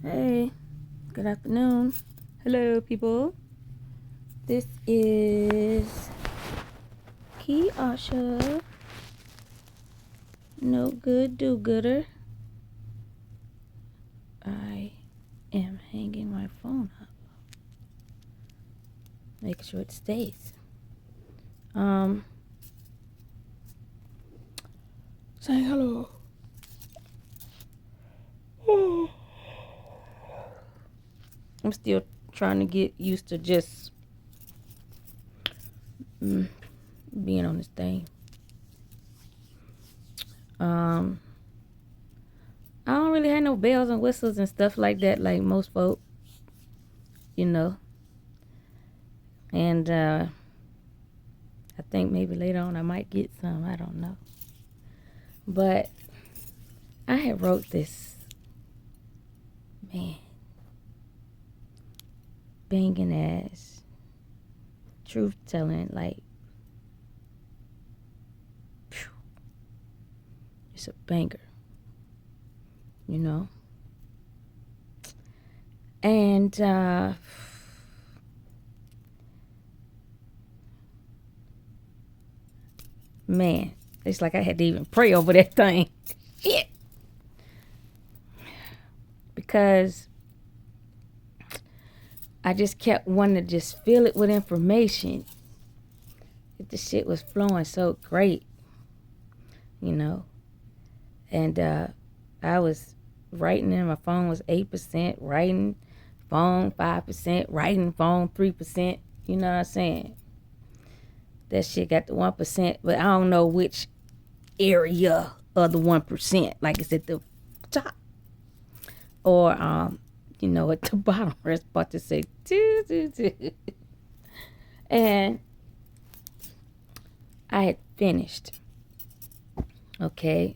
Hey, good afternoon. Hello, people. This is Keisha. No good, do gooder. I am hanging my phone up, making sure it stays. Saying hello. I'm still trying to get used to just being on this thing. I don't really have no bells and whistles and stuff like that, like most folk, you know. And I think maybe later on I might get some. I don't know. But I had wrote this, man, banging ass, truth telling, like, phew, it's a banger, you know? And, man, it's like I had to even pray over that thing. Shit. Because I just kept wanting to just fill it with information. The shit was flowing so great, you know? And I was writing and my phone was 8%, writing, phone 5%, writing, phone 3%. You know what I'm saying? That shit got the 1%, but I don't know which area of the 1%. Like it's at the top or at the bottom. Where it's about to say do. And I had finished. Okay.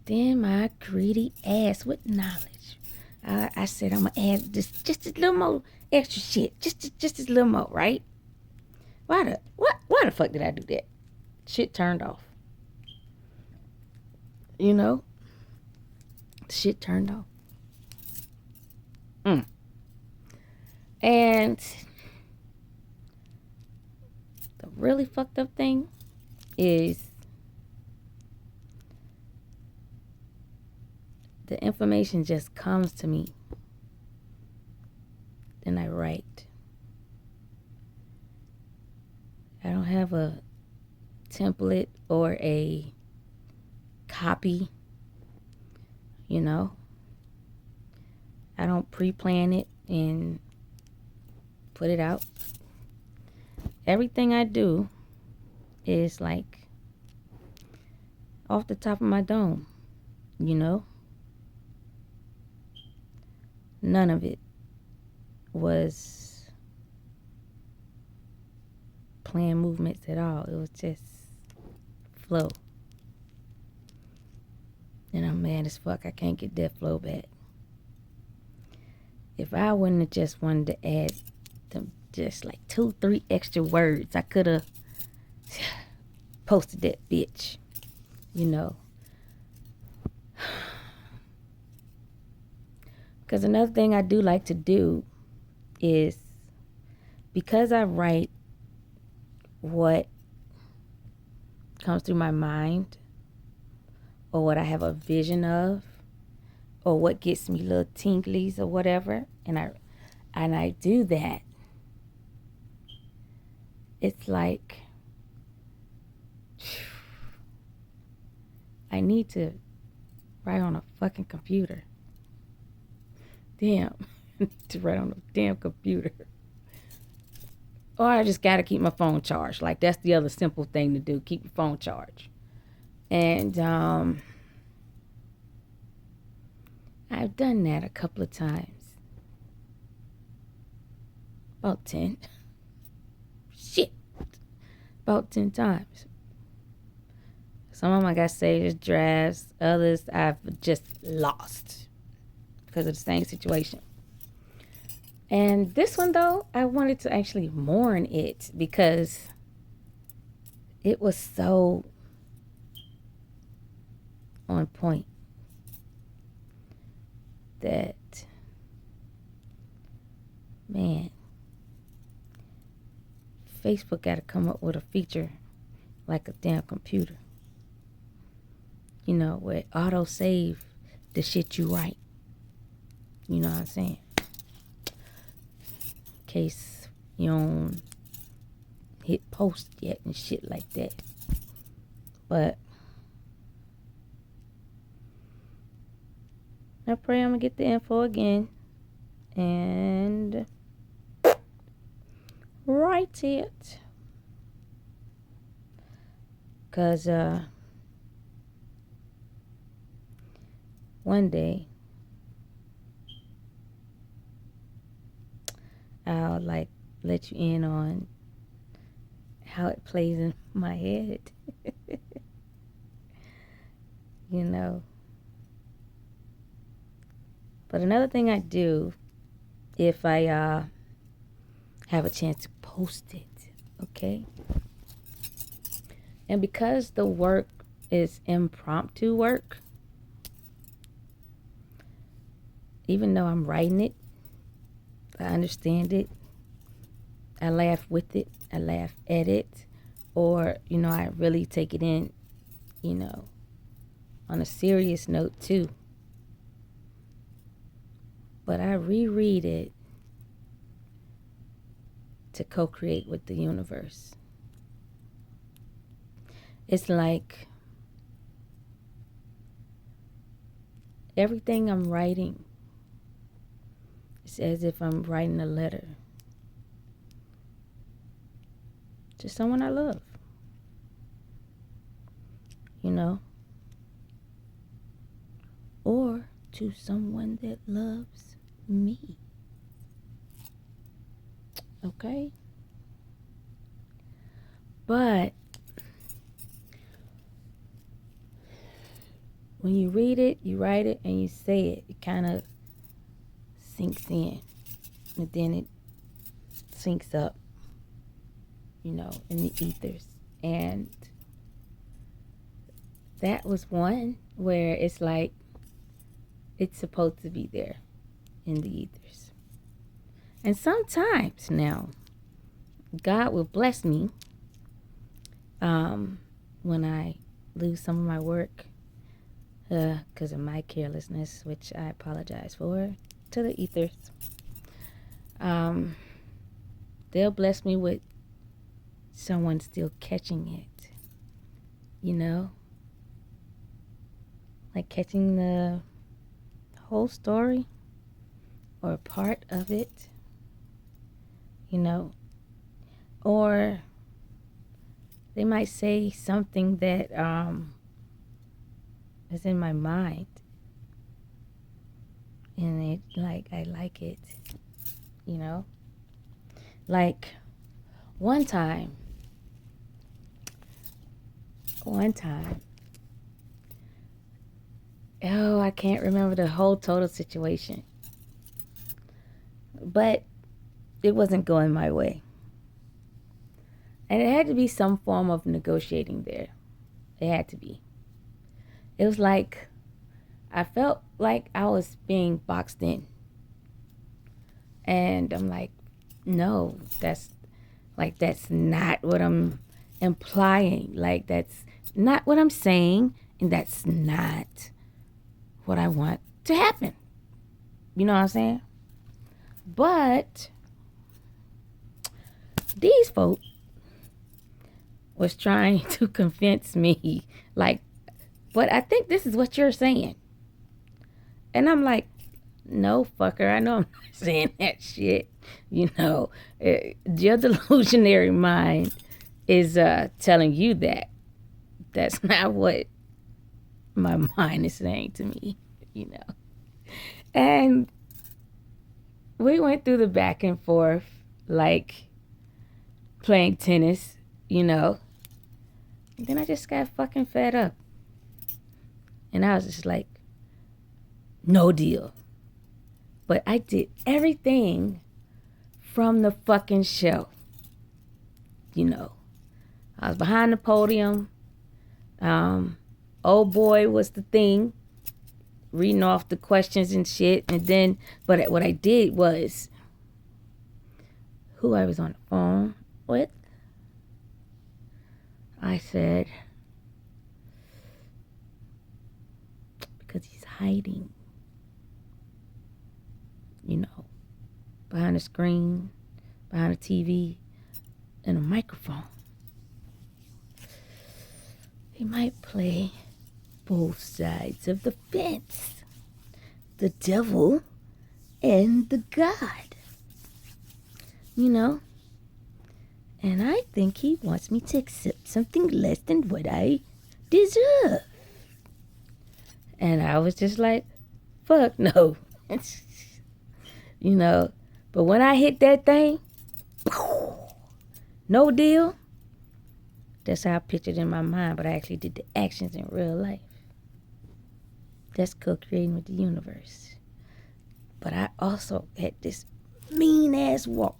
Then my greedy ass with knowledge. I said I'm gonna add just a little more extra shit, just a little more, right? Why the fuck did I do that? Shit turned off. You know, shit turned off. And the really fucked up thing is the information just comes to me. Then I write. I don't have a template or a copy, you know. I don't pre-plan it and put it out. Everything I do is like off the top of my dome, you know. None of it was planned movements at all. It was just flow. And I'm mad as fuck I can't get that flow back. If I wouldn't have just wanted to add them just like 2-3 extra words, I could have posted that bitch, you know. Because another thing I do like to do is, because I write what comes through my mind or what I have a vision of or what gets me little tinglies or whatever, and I do that, it's like I need to write on a fucking computer. Damn. To write on a damn computer. Or I just gotta keep my phone charged. Like that's the other simple thing to do. Keep your phone charged. And I've done that a couple of times. About 10. Shit. About 10 times. Some of them I got saved as drafts. Others I've just lost because of the same situation. And this one, though, I wanted to actually mourn it because it was so on point. that, man, Facebook got to come up with a feature like a damn computer. You know, where it auto save the shit you write. You know what I'm saying? In case you don't hit post yet and shit like that. But I pray I'm gonna get the info again and write it. Cause one day I'll like let you in on how it plays in my head. You know. But another thing I do, if I have a chance to post it, okay? And because the work is impromptu work, even though I'm writing it, I understand it, I laugh with it, I laugh at it, or, you know, I really take it in, you know, on a serious note too. But I reread it to co-create with the universe. It's like everything I'm writing, it's as if I'm writing a letter to someone I love. You know? Or to someone that loves me. Okay? But when you read it, you write it, and you say it, it kind of sinks in. And then it sinks up, you know, in the ethers. And that was one where it's like, it's supposed to be there in the ethers. And sometimes now, God will bless me when I lose some of my work because of my carelessness, which I apologize for to the ethers. They'll bless me with someone still catching it, you know? Like catching the whole story or part of it, you know, or they might say something that is in my mind, and it like I like it, you know. Like one time, oh, I can't remember the whole total situation. But it wasn't going my way. And it had to be some form of negotiating there. It had to be. It was like, I felt like I was being boxed in. And I'm like, no, that's not what I'm implying. Like, that's not what I'm saying. And that's not what I want to happen. You know what I'm saying? But these folk was trying to convince me, like, but I think this is what you're saying. And I'm like, no, fucker, I know I'm not saying that shit. You know, your delusionary mind is telling you that. That's not what my mind is saying to me, you know. And we went through the back and forth, like playing tennis, you know. And then I just got fucking fed up. And I was just like, no deal. But I did everything from the fucking show. You know, I was behind the podium. Old boy was the thing. reading off the questions and shit. And then, but what I did was, who I was on the phone with, I said, because he's hiding, you know, behind a screen, behind a TV, and a microphone. He might play both sides of the fence, the devil and the God, you know. And I think he wants me to accept something less than what I deserve. And I was just like, fuck no. You know, but when I hit that thing, no deal. That's how I pictured it in my mind, but I actually did the actions in real life. That's co-creating with the universe. But I also had this mean-ass walk,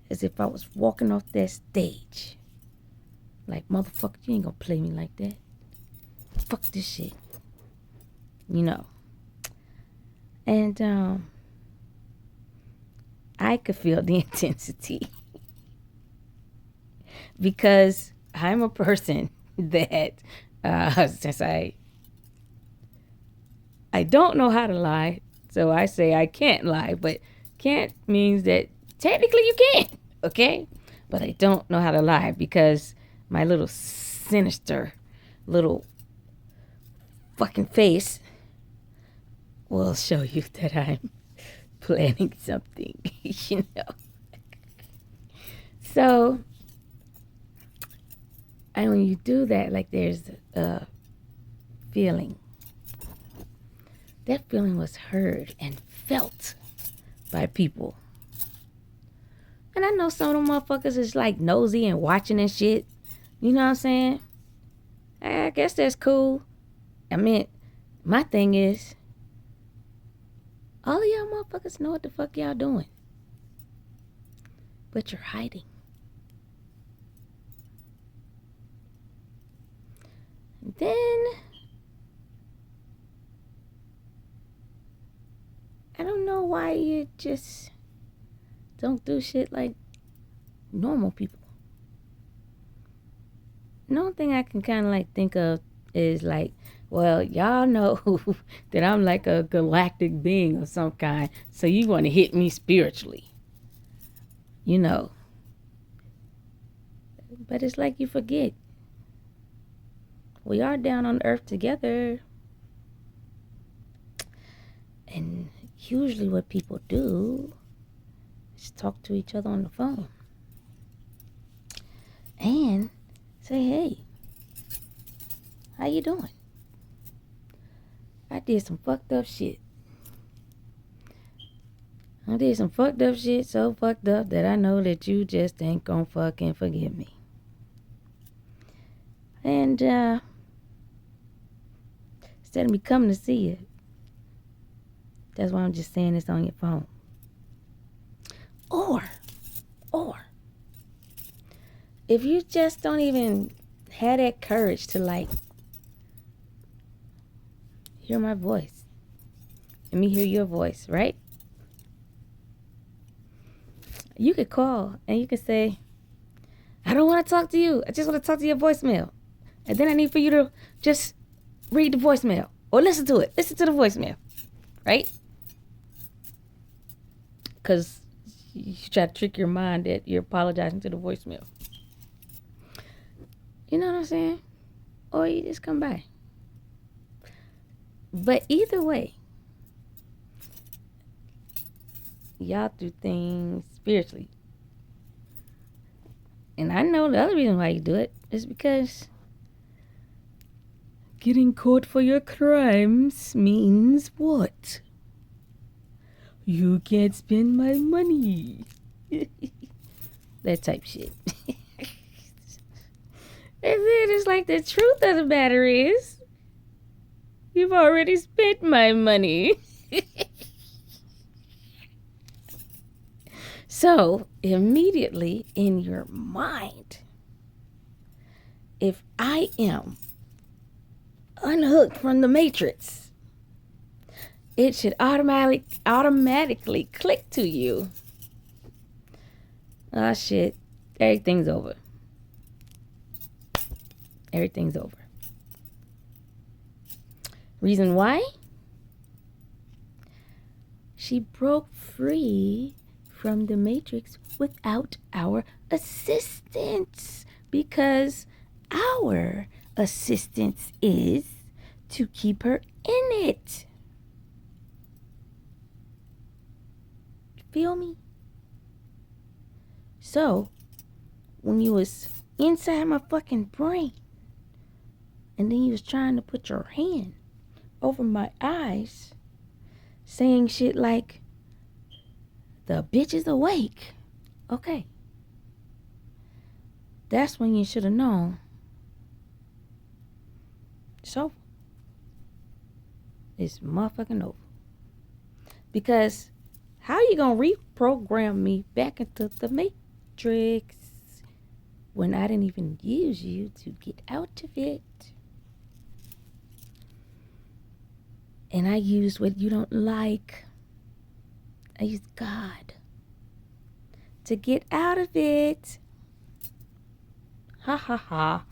as if I was walking off that stage. Like, motherfucker, you ain't gonna play me like that. Fuck this shit. You know. And I could feel the intensity. Because I'm a person that, since I don't know how to lie, so I say I can't lie, but can't means that technically you can, okay? But I don't know how to lie because my little sinister little fucking face will show you that I'm planning something, you know? So, and when you do that, like there's a feeling. That feeling was heard and felt by people. And I know some of them motherfuckers is like nosy and watching and shit. You know what I'm saying? I guess that's cool. I mean, my thing is, all of y'all motherfuckers know what the fuck y'all doing. But you're hiding. And then, I don't know why you just don't do shit like normal people. The only thing I can kind of like think of is like, well, y'all know that I'm like a galactic being of some kind, so you want to hit me spiritually, you know. But it's like you forget. We are down on earth together. And usually what people do is talk to each other on the phone. And say, hey, how you doing? I did some fucked up shit. I did some fucked up shit, so fucked up that I know that you just ain't gonna fucking forgive me. And instead of me coming to see you, that's why I'm just saying this on your phone. Or, if you just don't even have that courage to like hear my voice and me hear your voice, right? You could call and you could say, I don't want to talk to you. I just want to talk to your voicemail. And then I need for you to just read the voicemail or listen to it. Listen to the voicemail, right? Because you try to trick your mind that you're apologizing to the voicemail. You know what I'm saying? Or you just come by. But either way, y'all do things spiritually. And I know the other reason why you do it is because getting caught for your crimes means what? You can't spend my money. That type shit. And then it's like the truth of the matter is, you've already spent my money. So, immediately in your mind, if I am unhooked from the matrix, it should automatically click to you. Ah, shit. Everything's over. Everything's over. Reason why? She broke free from the matrix without our assistance, because our assistance is to keep her in it. Feel me? So, when you was inside my fucking brain, and then you was trying to put your hand over my eyes, saying shit like, the bitch is awake. Okay. That's when you should have known. So, it's motherfucking over. Because how you gonna reprogram me back into the matrix when I didn't even use you to get out of it? And I used what you don't like. I used God to get out of it. Ha ha ha.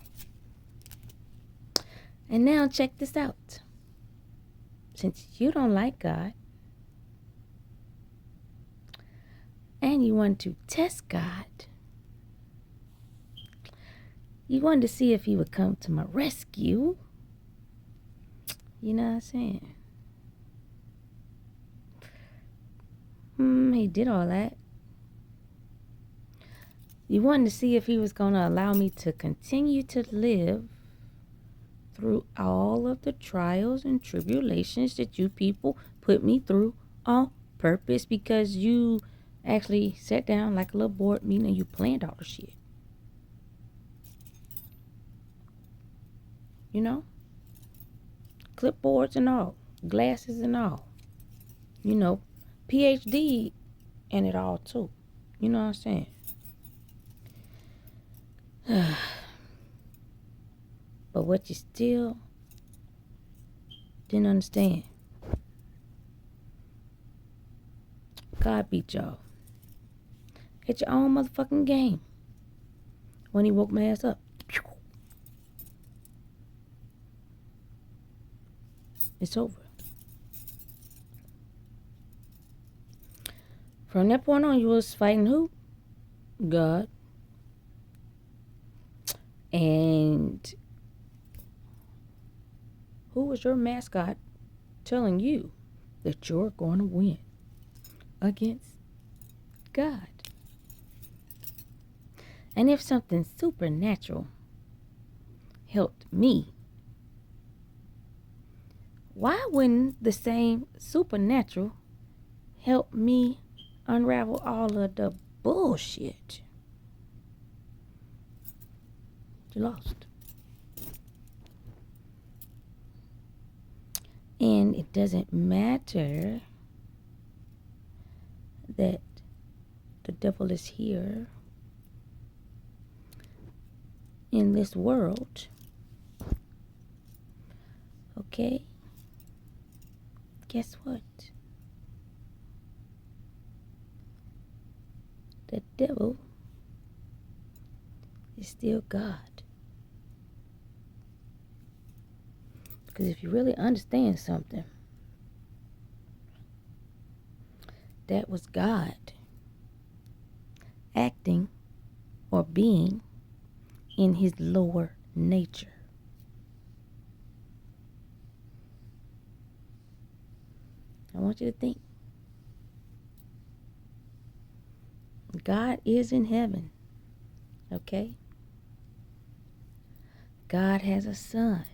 And now check this out. Since you don't like God, and you want to test God, you wanted to see if he would come to my rescue. You know what I'm saying? He did all that. You wanted to see if he was going to allow me to continue to live through all of the trials and tribulations that you people put me through on purpose, because you actually sat down like a little board meeting and you planned all the shit. You know? Clipboards and all. Glasses and all. You know, PhD in it all too. You know what I'm saying? But what you still didn't understand, God beat y'all at your own motherfucking game when he woke my ass up. It's over. From that point on, you was fighting who? God. And who was your mascot telling you that you're going to win against God? And if something supernatural helped me, why wouldn't the same supernatural help me unravel all of the bullshit you lost? And it doesn't matter that the devil is here in this world, okay? Guess what? The devil is still God. Because if you really understand something, that was God acting or being in his lower nature. I want you to think. God is in heaven, okay? God has a son.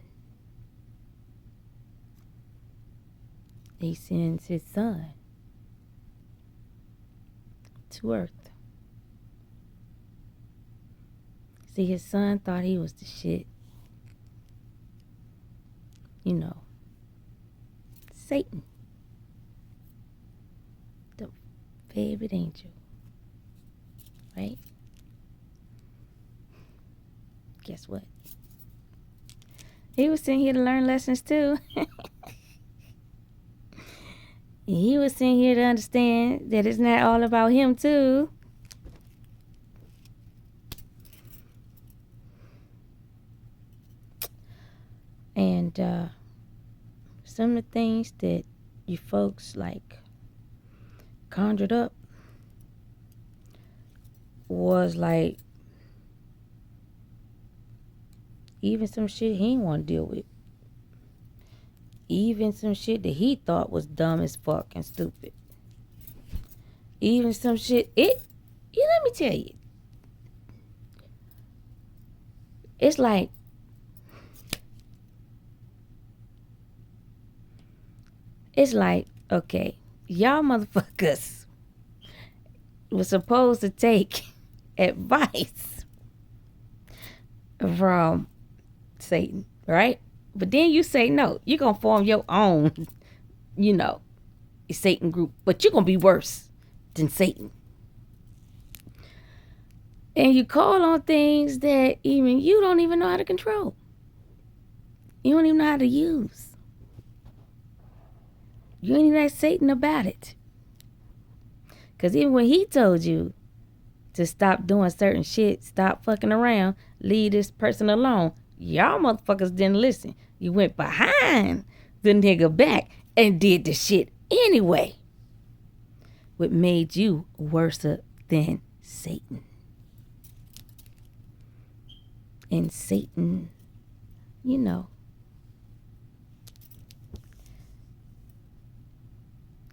He sends his son to earth. See, his son thought he was the shit. You know, Satan, the favorite angel, right? Guess what? He was sent here to learn lessons too. He was sent here to understand that it's not all about him too. And some of the things that you folks like conjured up was like even some shit he didn't want to deal with. Even some shit that he thought was dumb as fuck and stupid. Even some shit, let me tell you. It's like, okay, y'all motherfuckers was supposed to take advice from Satan, right? But then you say, no, you're going to form your own, Satan group. But you're going to be worse than Satan. And you call on things that even you don't even know how to control. You don't even know how to use. You ain't even ask Satan about it. Because even when he told you to stop doing certain shit, stop fucking around, leave this person alone, y'all motherfuckers didn't listen. You went behind the nigga back and did the shit anyway. What made you worse than Satan. And Satan,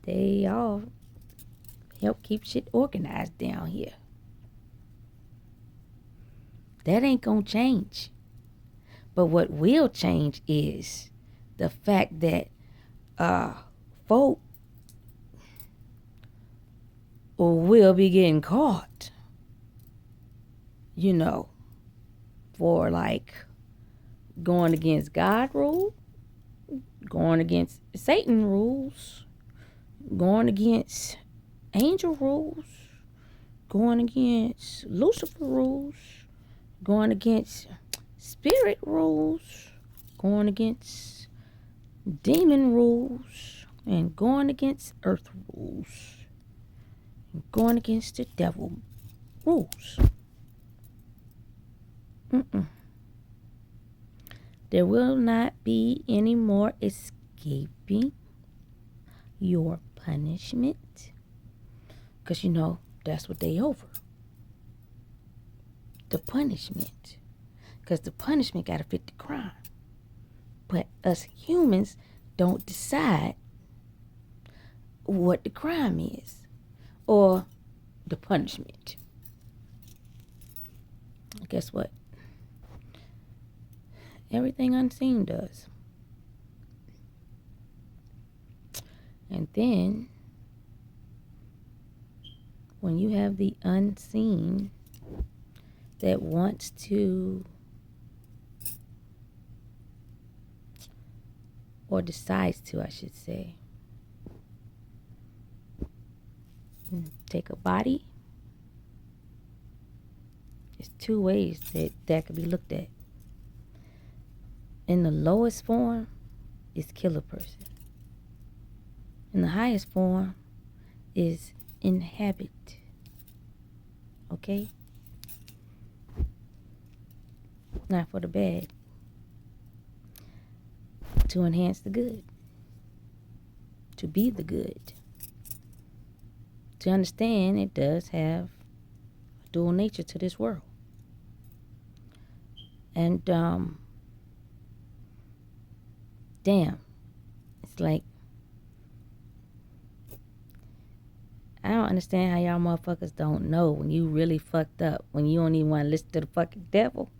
they all help keep shit organized down here. That ain't gonna change. But what will change is the fact that folk will be getting caught, for like going against God rules, going against Satan rules, going against angel rules, going against Lucifer rules, going against spirit rules, going against demon rules, and going against earth rules, and going against the devil rules. There will not be any more escaping your punishment, because that's what they over. The punishment. Because the punishment got to fit the crime. But us humans don't decide what the crime is or the punishment. Guess what? Everything unseen does. And then, when you have the unseen that wants to, or decides to, I should say, take a body, there's two ways that could be looked at. In the lowest form is kill a person. In the highest form is inhabit. Okay? Not for the bad. To enhance the good. To be the good. To understand it does have a dual nature to this world. And damn, it's like, I don't understand how y'all motherfuckers don't know when you really fucked up, when you don't even want to listen to the fucking devil.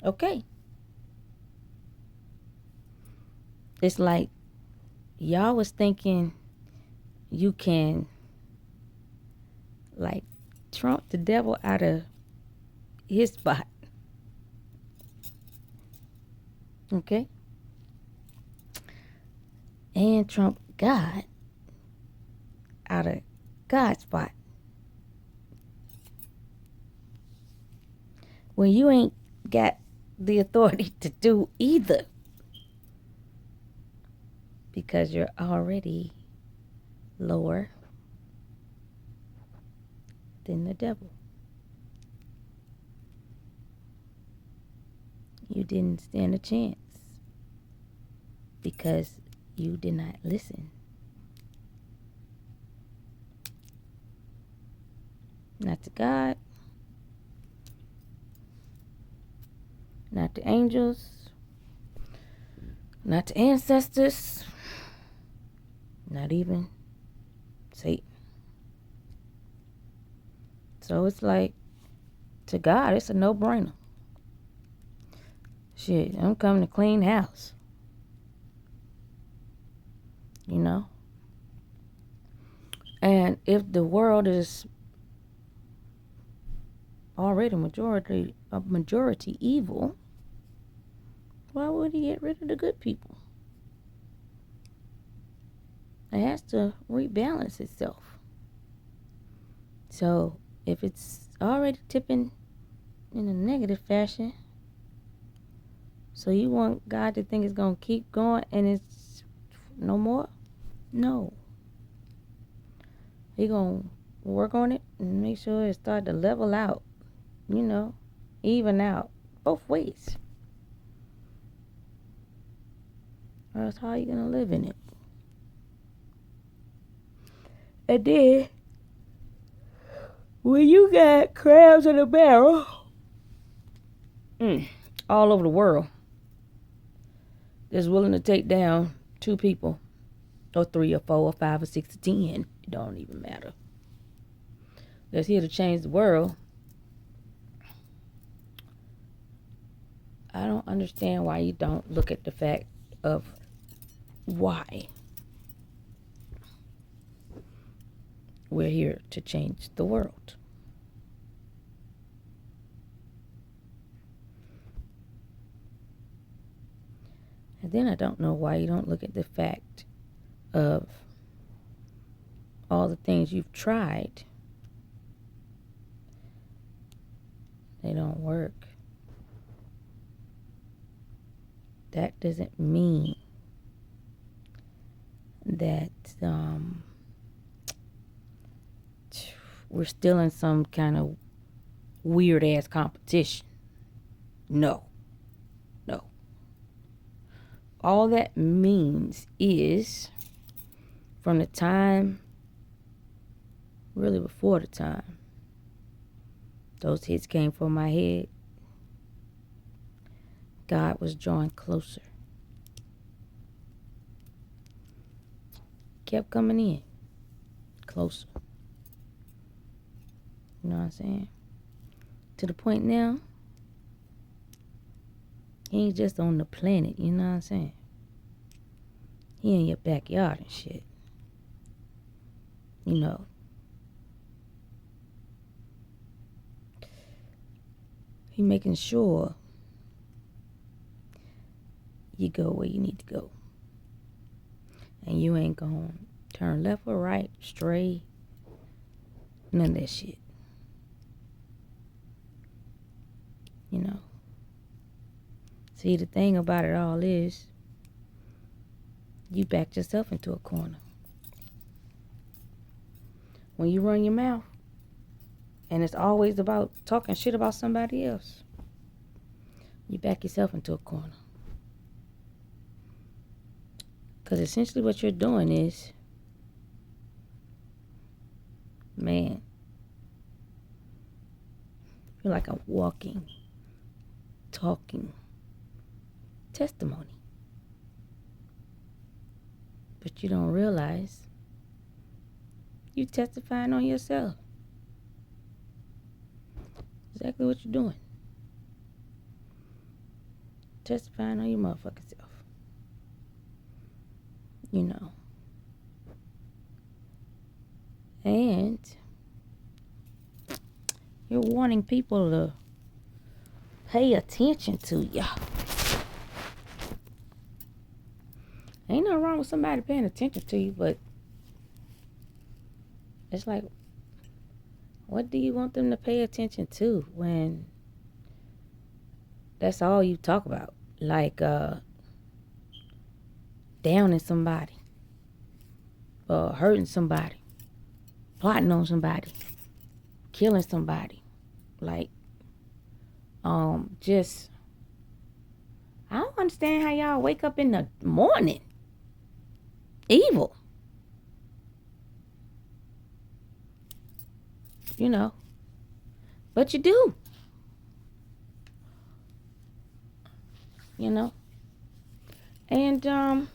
Okay. It's like y'all was thinking you can like trump the devil out of his spot. Okay? And trump God out of God's spot. When you ain't got the authority to do either. because you're already lower than the devil. You didn't stand a chance because you did not listen. Not to God, not to angels, not to ancestors, not even Satan. So it's like, to God, it's a no-brainer. Shit, I'm coming to clean house. You know? And if the world is already a majority evil, why would he get rid of the good people? It has to rebalance itself. So if it's already tipping in a negative fashion, so you want God to think it's going to keep going and it's no more? No. He going to work on it and make sure it start to level out, even out both ways. Or else how are you going to live in it? And then, when you got crabs in a barrel all over the world that's willing to take down 2 people, or 3 or 4 or 5 or 6 or 10, it don't even matter, that's here to change the world, I don't understand why you don't look at the fact of why we're here to change the world. And then I don't know why you don't look at the fact of all the things you've tried. They don't work. That doesn't mean that we're still in some kind of weird ass competition. No. All that means is, from the time, really before the time, those hits came from my head, God was drawing closer. Kept coming in. Closer. You know what I'm saying? To the point now, he ain't just on the planet, you know what I'm saying? He in your backyard and shit. You know. He making sure you go where you need to go. And you ain't gonna turn left or right, stray, none of that shit. You know. See, the thing about it all is, you backed yourself into a corner. When you run your mouth, and it's always about talking shit about somebody else, you back yourself into a corner. Because essentially what you're doing is, man, you're like a walking, talking testimony. But you don't realize you testifying on yourself. Exactly what you're doing. Testifying on your motherfucking self. You know. And you're wanting people to pay attention to you. Ain't nothing wrong with somebody paying attention to you, but it's like, what do you want them to pay attention to when that's all you talk about? Like, downing somebody or hurting somebody, plotting on somebody, killing somebody. Like, just, I don't understand how y'all wake up in the morning evil. You know, but you do. You know, and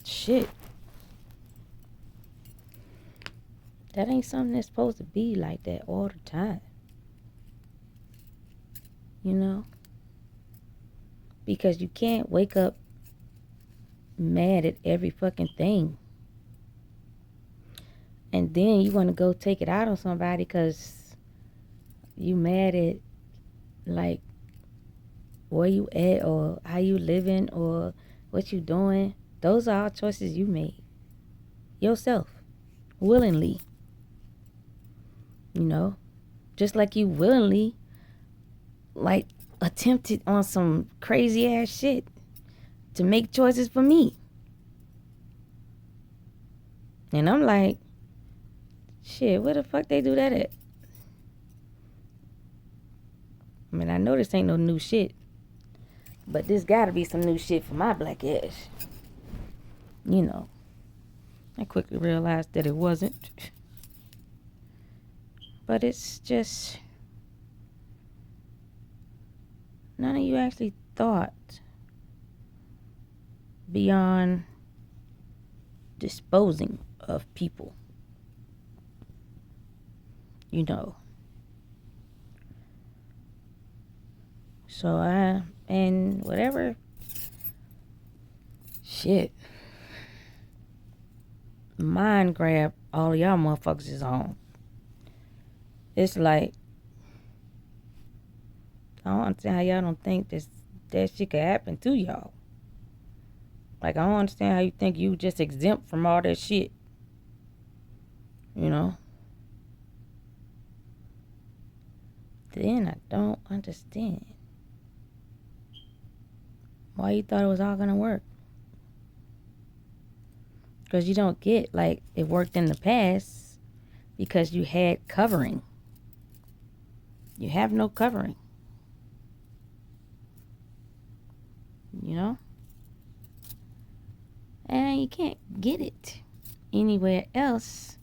shit, that ain't something that's supposed to be like that all the time. You know, because you can't wake up mad at every fucking thing and then you want to go take it out on somebody because you mad at, like, where you at or how you living or what you doing. Those are all choices you made yourself, willingly. You know, just like you willingly, like, attempted on some crazy ass shit to make choices for me. And I'm like, shit, where the fuck they do that at? I mean, I know this ain't no new shit, but this gotta be some new shit for my black ass. You know, I quickly realized that it wasn't. But it's just, none of you actually thought beyond disposing of people. You know. So and whatever shit mind grab all of y'all motherfuckers is on. It's like, I don't understand how y'all don't think that shit could happen to y'all. Like, I don't understand how you think you just exempt from all that shit. You know? Then I don't understand why you thought it was all gonna work. Because you don't get, like, it worked in the past because you had covering. You have no covering. You know? And you can't get it anywhere else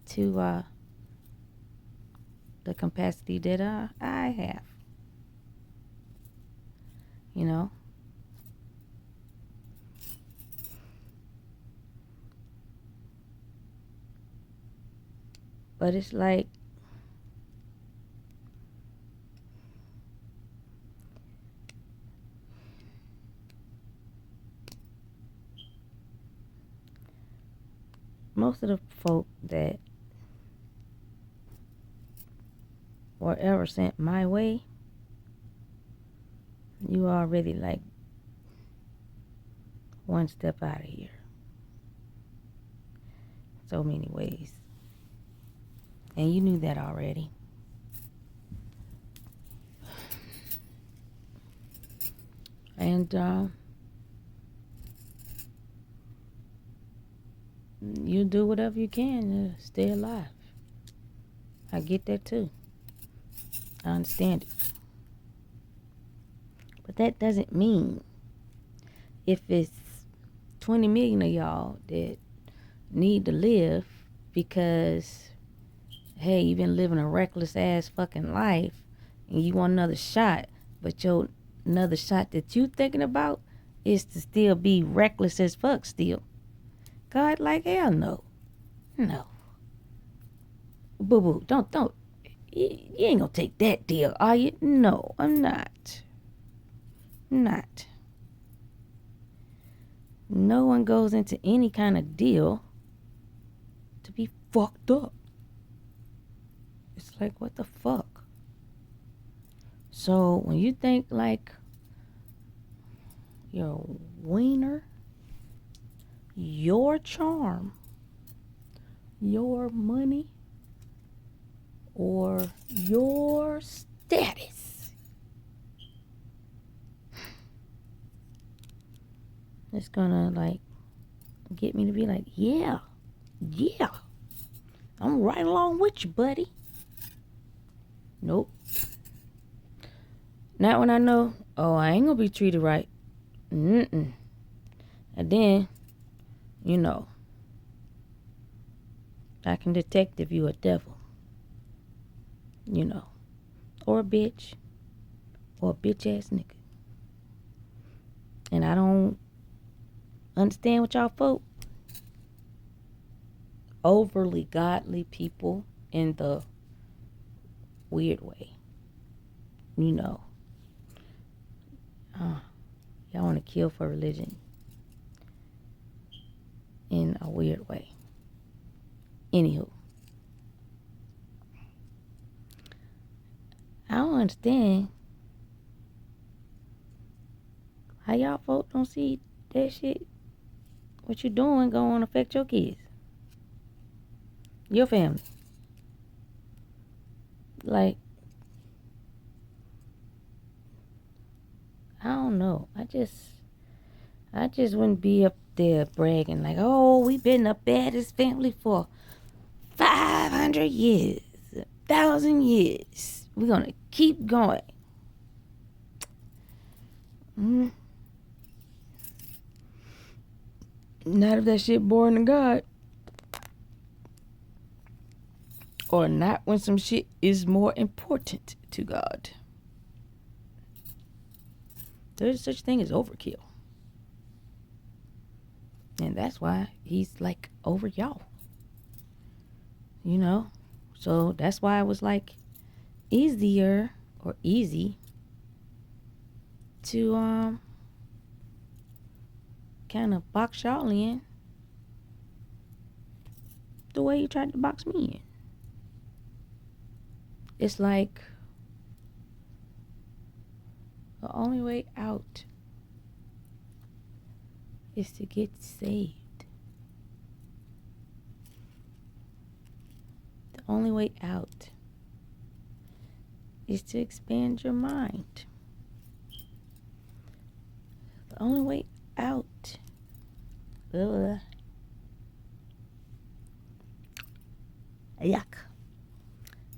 to the capacity that I have. You know? But it's like, most of the folk that were ever sent my way, you already, like, one step out of here. So many ways. And you knew that already. And you do whatever you can to stay alive. I get that too. I understand it. But that doesn't mean if it's 20 million of y'all that need to live because, hey, you've been living a reckless ass fucking life and you want another shot, but your another shot that you thinking about is to still be reckless as fuck still. God, like, hell no. No. Boo-boo, don't. You ain't gonna take that deal, are you? No, I'm not. Not. No one goes into any kind of deal to be fucked up. It's like, what the fuck? So when you think like your wiener, your charm, your money, or your status It's gonna like get me to be like, yeah, I'm right along with you, buddy. Nope. Not when I know, oh, I ain't gonna be treated right. And then, I can detect if you a devil, or a bitch, or a bitch ass nigga. And I don't understand what y'all folk, overly godly people in the weird way. Y'all want to kill for religion in a weird way. Anywho, I don't understand how y'all folk don't see that shit. What you doing gonna affect your kids, your family. Like, I don't know. I just wouldn't be up there bragging like, oh, we've been the baddest family for 500 years, 1,000 years. We're gonna keep going. Not if that shit boring to God. Or not when some shit is more important to God. There's such thing as overkill. And that's why he's like over y'all. So that's why it was like easier or easy to kind of box y'all in the way you tried to box me in. It's like the only way out is to get saved. The only way out is to expand your mind. The only way out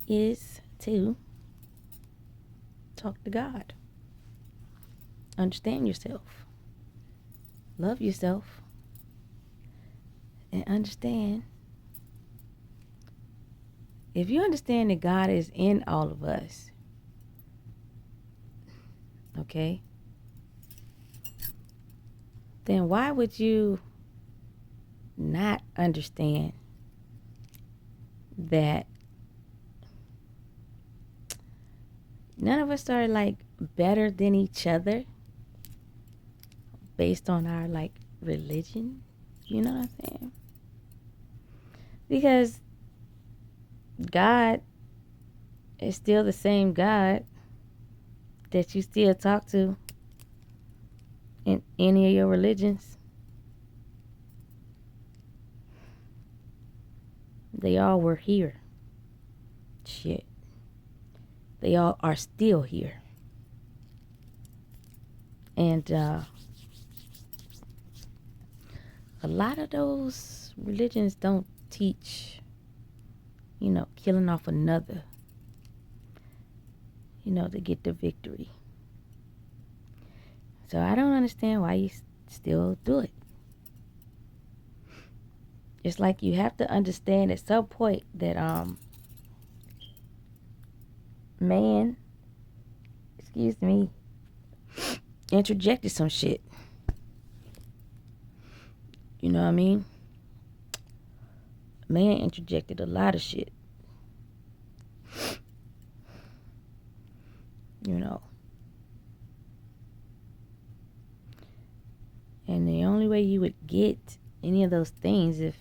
is to talk to God. Understand yourself. Love yourself. And understand. If you understand that God is in all of us, okay, then why would you not understand that none of us are like better than each other based on our like religion? You know what I'm saying? Because God is still the same God that you still talk to in any of your religions. They all were here. Shit. They all are still here. And a lot of those religions don't teach, killing off another, to get the victory. So I don't understand why you still do it. It's like you have to understand at some point that man, interjected some shit. You know what I mean? Man interjected a lot of shit. And the only way you would get any of those things if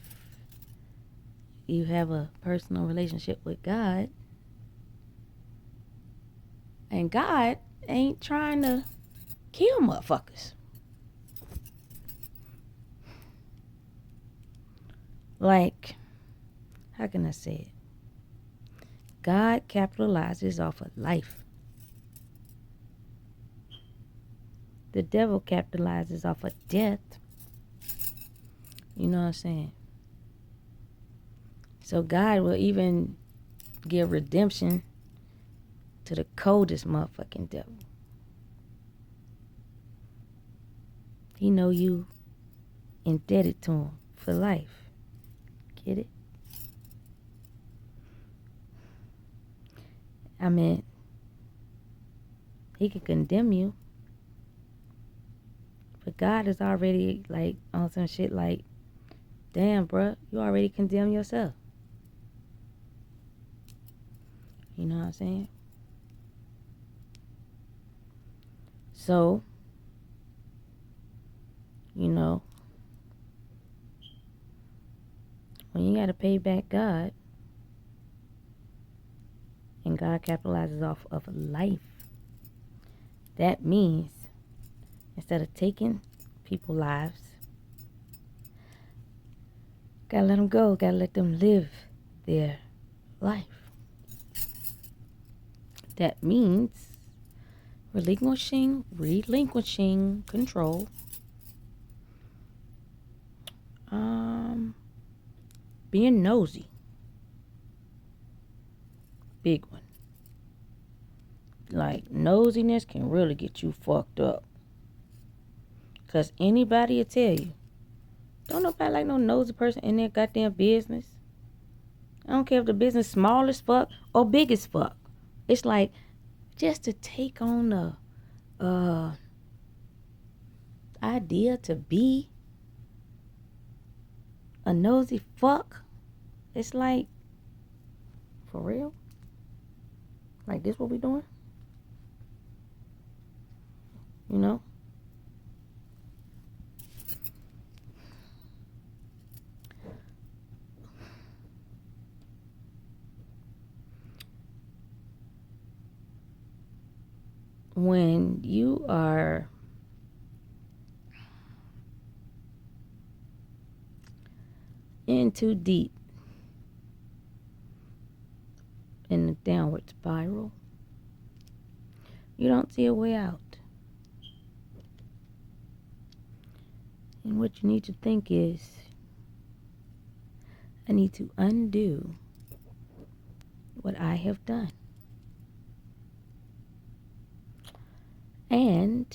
you have a personal relationship with God. And God ain't trying to kill motherfuckers. Like, how can I say it? God capitalizes off of life. The devil capitalizes off of death. You know what I'm saying? So God will even give redemption to the coldest motherfucking devil. He know you indebted to him for life. Get it? I mean, he could condemn you. But God is already like on some shit like, damn, bruh, you already condemned yourself. You know what I'm saying? So, you know, when you gotta pay back God, and God capitalizes off of life, that means instead of taking people's lives, gotta let them go, gotta let them live their life. That means relinquishing control, being nosy, big one. Like, nosiness can really get you fucked up. Because anybody will tell you, don't nobody like no nosy person in their goddamn business. I don't care if the business small as fuck or big as fuck. It's like, just to take on the idea to be a nosy fuck. It's like, for real? Like, this what we doing? You know? When you are in too deep in the downward spiral, you don't see a way out. And what you need to think is, I need to undo what I have done. And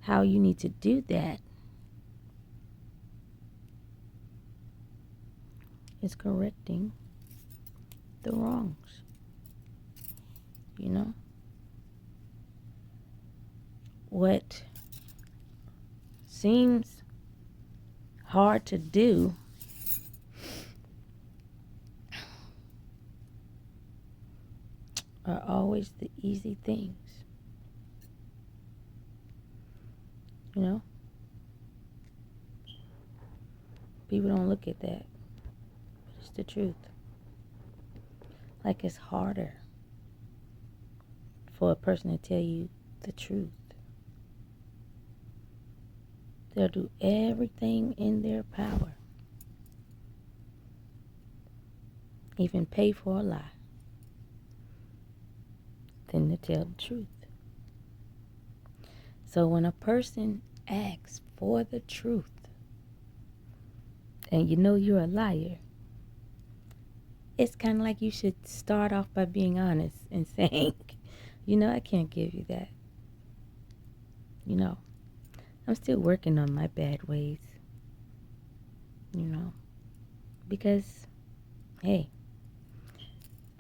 how you need to do that is correcting the wrongs. You know? What seems hard to do are always the easy things. You know? People don't look at that. But it's the truth. Like, it's harder for a person to tell you the truth. They'll do everything in their power, even pay for a lie, than to tell the truth. So when a person asks for the truth, and you know you're a liar, it's kind of like you should start off by being honest and saying, you know, I can't give you that. You know, I'm still working on my bad ways. You know, because, hey,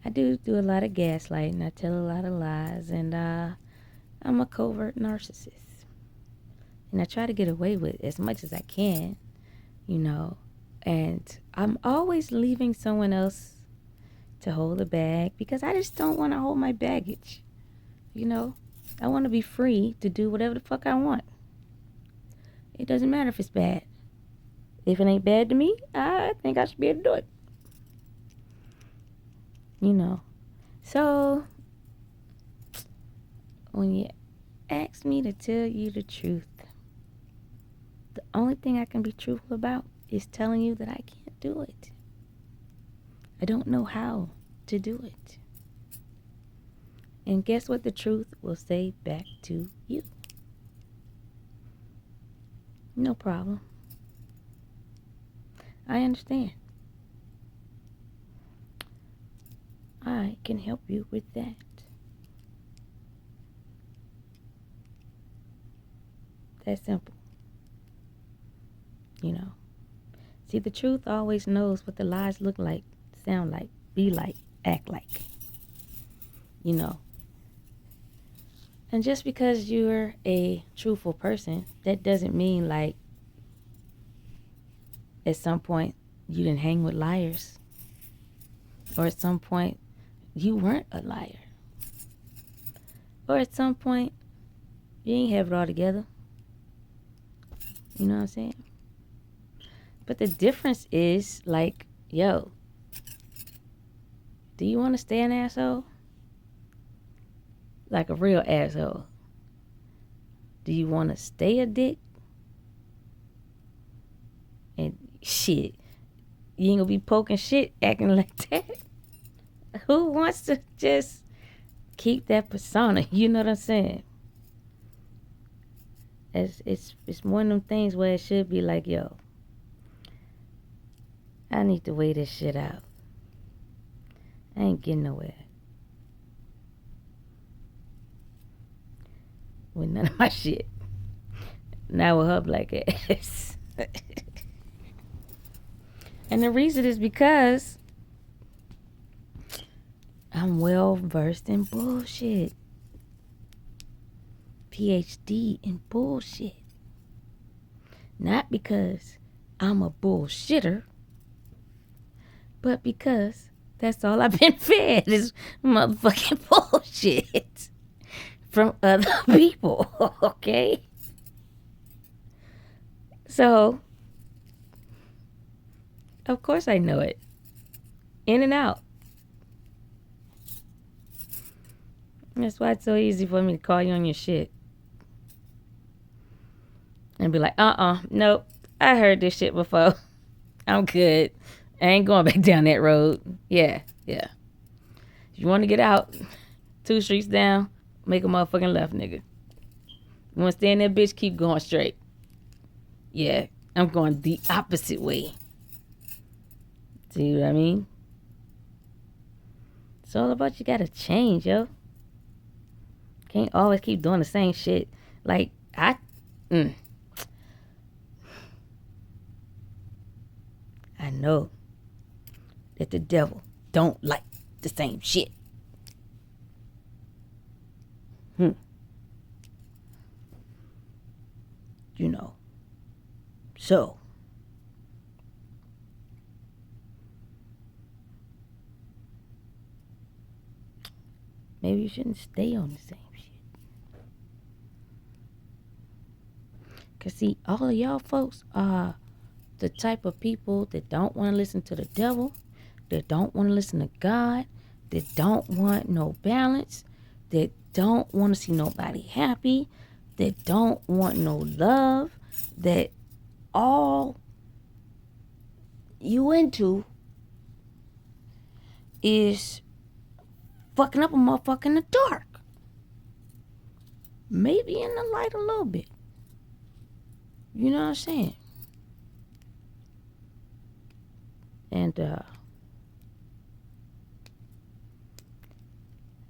I do a lot of gaslighting. I tell a lot of lies, and I'm a covert narcissist. And I try to get away with as much as I can, you know. And I'm always leaving someone else to hold the bag because I just don't want to hold my baggage, you know. I want to be free to do whatever the fuck I want. It doesn't matter if it's bad. If it ain't bad to me, I think I should be able to do it. You know. So, when you ask me to tell you the truth, the only thing I can be truthful about is telling you that I can't do it. I don't know how to do it. And guess what the truth will say back to you? No problem. I understand. I can help you with that. That simple. You know. See, the truth always knows what the lies look like, sound like, be like, act like. You know. And just because you're a truthful person, that doesn't mean like at some point you didn't hang with liars. Or at some point you weren't a liar. Or at some point you ain't have it all together. You know what I'm saying? But the difference is like, yo, do you want to stay an asshole? Like a real asshole. Do you want to stay a dick? And shit, you ain't gonna be poking shit acting like that. Who wants to just keep that persona? You know what I'm saying? It's one of them things where it should be like, yo, I need to weigh this shit out. I ain't getting nowhere with none of my shit. Not with her black ass. And the reason is because I'm well versed in bullshit. PhD in bullshit. Not because I'm a bullshitter, but because that's all I've been fed is motherfucking bullshit from other people, okay? So, of course I know it. In and out. That's why it's so easy for me to call you on your shit. And be like, nope, I heard this shit before. I'm good. I ain't going back down that road. Yeah. If you want to get out, 2 streets down, make a motherfucking left, nigga. You want to stay in that bitch, keep going straight. Yeah, I'm going the opposite way. See what I mean? It's all about you gotta change, yo. Can't always keep doing the same shit. Like, I know that the devil don't like the same shit. You know. So, maybe you shouldn't stay on the same shit. Because, see, all of y'all folks are the type of people that don't want to listen to the devil, that don't want to listen to God, that don't want no balance, that don't want to see nobody happy, that don't want no love, that all you into is fucking up a motherfucker in the dark. Maybe in the light a little bit. You know what I'm saying? And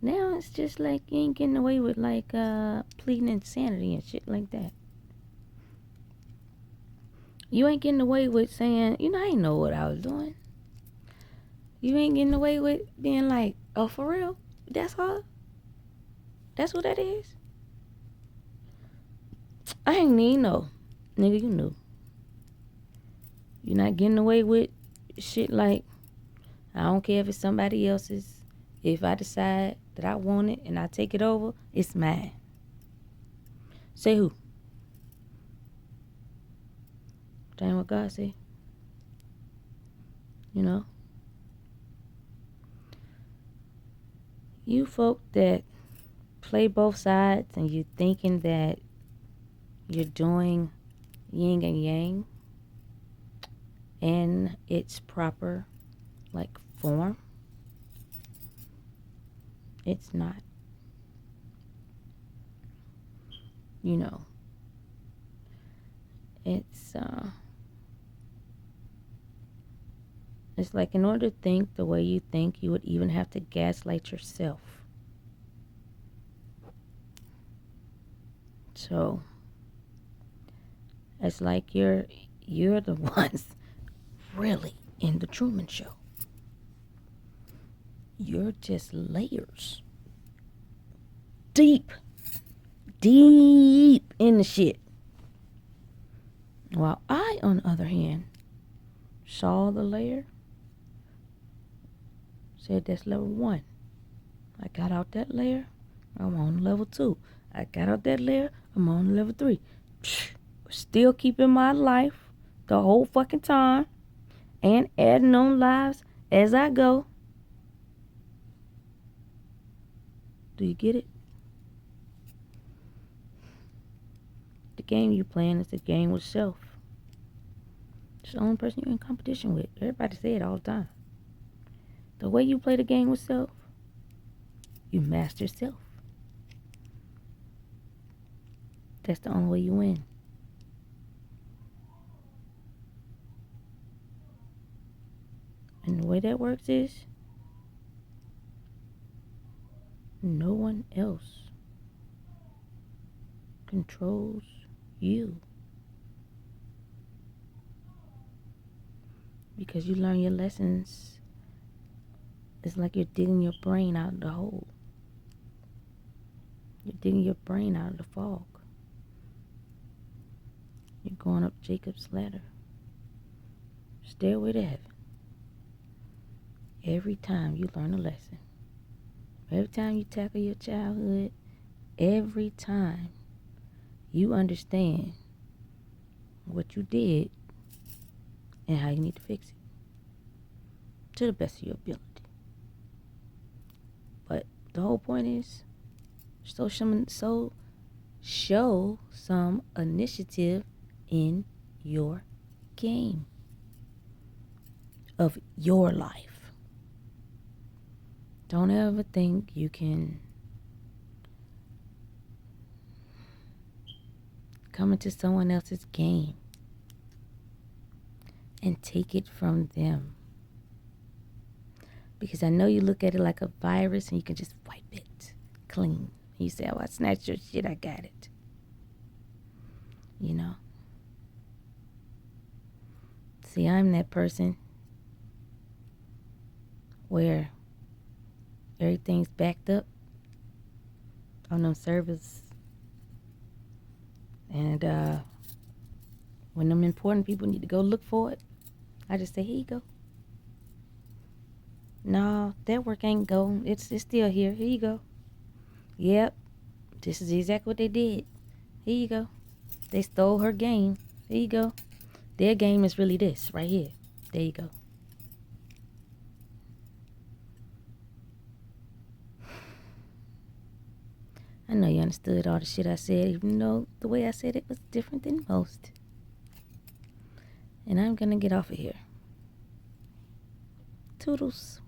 now it's just like you ain't getting away with like pleading insanity and shit like that. You ain't getting away with saying, you know, I ain't know what I was doing. You ain't getting away with being like, oh, for real? That's her? That's what that is? I ain't need no. Nigga, you knew. You're not getting away with shit like, I don't care if it's somebody else's. If I decide that I want it and I take it over, it's mine. Say who? That ain't what God say. You know? You folk that play both sides and you thinking that you're doing yin and yang in its proper like form, it's not. You know, it's like in order to think the way you think, you would even have to gaslight yourself. So it's like you're the ones really in the Truman Show. You're just layers. Deep in the shit. While I, on the other hand, saw the layer, said that's level 1. I got out that layer, I'm on level 2. I got out that layer, I'm on level 3. Still keeping my life the whole fucking time and adding on lives as I go. Do you get it? The game you playing is the game with self. It's the only person you're in competition with. Everybody say it all the time. The way you play the game with self, you master self. That's the only way you win. And the way that works is no one else controls you. Because you learn your lessons. It's like you're digging your brain out of the hole. You're digging your brain out of the fog. You're going up Jacob's ladder. Stairway to heaven. Every time you learn a lesson. Every time you tackle your childhood. Every time you understand what you did and how you need to fix it. To the best of your ability. But the whole point is, show some initiative in your game of your life. Don't ever think you can come into someone else's game and take it from them. Because I know you look at it like a virus and you can just wipe it clean. You say, oh, I snatched your shit, I got it. You know? See, I'm that person where everything's backed up on them servers. And when them important people need to go look for it, I just say, here you go. No, that work ain't going. It's still here. Here you go. Yep. This is exactly what they did. Here you go. They stole her game. Here you go. Their game is really this right here. There you go. I know you understood all the shit I said, even though the way I said it was different than most. And I'm gonna get off of here. Toodles.